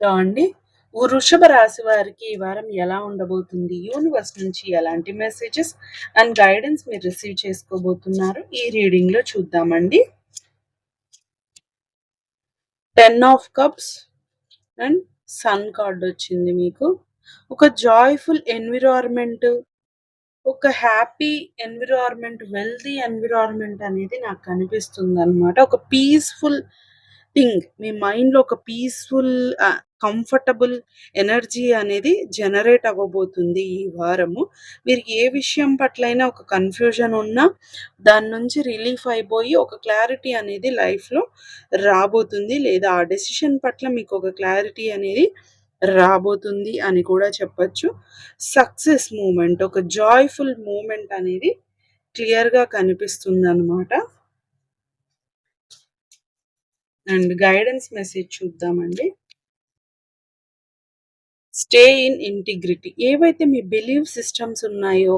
అండి. వృషభ రాశి వారికి ఈ వారం ఎలా ఉండబోతుంది? యూనివర్స్ నుంచి ఎలాంటి మెసేజెస్ అండ్ గైడెన్స్ మీరు రిసీవ్ చేసుకోబోతున్నారు? ఈ రీడింగ్‌లో చూద్దామండి. 10 of cups and sun card వచ్చింది మీకు. ఒక జాయ్‌ఫుల్ ఎన్విరాన్మెంట్, ఒక హ్యాపీ ఎన్విరాన్మెంట్, వెల్తీ ఎన్విరాన్మెంట్ అనేది నాకు కనిపిస్తుందనమాట. ఒక పీస్‌ఫుల్ థింగ్ మీ మైండ్‌లో ఒక పీస్‌ఫుల్ కంఫర్టబుల్ ఎనర్జీ అనేది జనరేట్ అవ్వబోతుంది ఈ వారము. మీరు ఏ విషయం పట్లైనా ఒక కన్‌ఫ్యూజన్ ఉన్నా దాని నుంచి రిలీఫ్ అయిపోయి ఒక క్లారిటీ అనేది లైఫ్‌లో రాబోతుంది. లేదా ఆ డెసిషన్ పట్ల మీకు ఒక క్లారిటీ అనేది రాబోతుంది అని కూడా చెప్పొచ్చు. సక్సెస్ మూమెంట్, ఒక జాయ్‌ఫుల్ మూమెంట్ అనేది క్లియర్‌గా కనిపిస్తుందనమాట. అండ్ గైడెన్స్ మెసేజ్ చూద్దామండి. Stay in integrity. ఏవైతే మీ బిలీవ్ సిస్టమ్స్ ఉన్నాయో,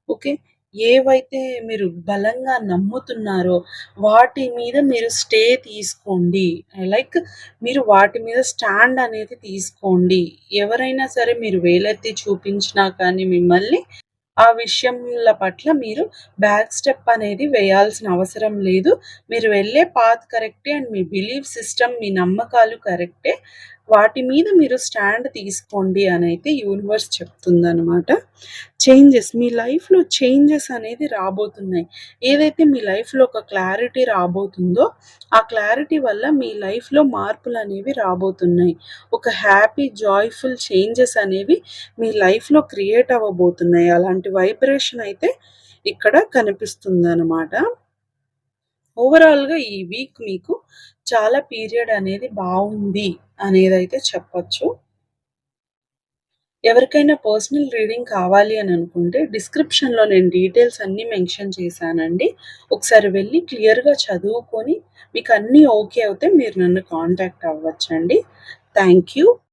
ఓకే. ఏవైతే మీరు బలంగా నమ్ముతున్నారో వాటి మీద మీరు స్టే తీసుకోండి. లైక్ మీరు వాటి మీద స్టాండ్ అనేది తీసుకోండి. ఎవరైనా సరే మీరు వేలెత్తి చూపించినా కానీ మిమ్మల్ని ఆ విషయంల పట్ల మీరు బ్యాక్ స్టెప్ అనేది వేయాల్సిన అవసరం లేదు. మీరు వెళ్ళే పాత్ కరెక్టే అండ్ మీ బిలీఫ్ సిస్టమ్, మీ నమ్మకాలు కరెక్టే. వాటి మీద మీరు స్టాండ్ తీసుకోండి అనైతే యూనివర్స్ చెప్తుందనమాట. చేంజెస్ మీ లైఫ్‌లో చేంజెస్ అనేది రాబోతున్నాయి. ఏదైతే మీ లైఫ్‌లో ఒక క్లారిటీ రాబోతుందో, ఆ క్లారిటీ వల్ల మీ లైఫ్‌లో మార్పులనేవి రాబోతున్నాయి. ఒక హ్యాపీ, జాయ్‌ఫుల్ చేంజెస్ అనేవి మీ లైఫ్‌లో క్రియేట్ అవ్వబోతున్నాయి. అలాంటి వైబ్రేషన్ అయితే ఇక్కడ కనిపిస్తుందనమాట. ఓవరాల్‌గా ఈ వీక్ మీకు చాలా పీరియడ్ అనేది బావుంది అనేదైతే చెప్పొచ్చు. ఎవరికైనా పర్సనల్ రీడింగ్ కావాలి అని అనుకుంటే డిస్క్రిప్షన్‌లో నేను డీటెయిల్స్ అన్నీ మెన్షన్ చేశానండి. ఒకసారి వెళ్లి క్లియర్‌గా చదువుకొని మీకు అన్నీ ఓకే అవుతే మీరు నన్ను కాంటాక్ట్ అవ్వచ్చండి. Thank you.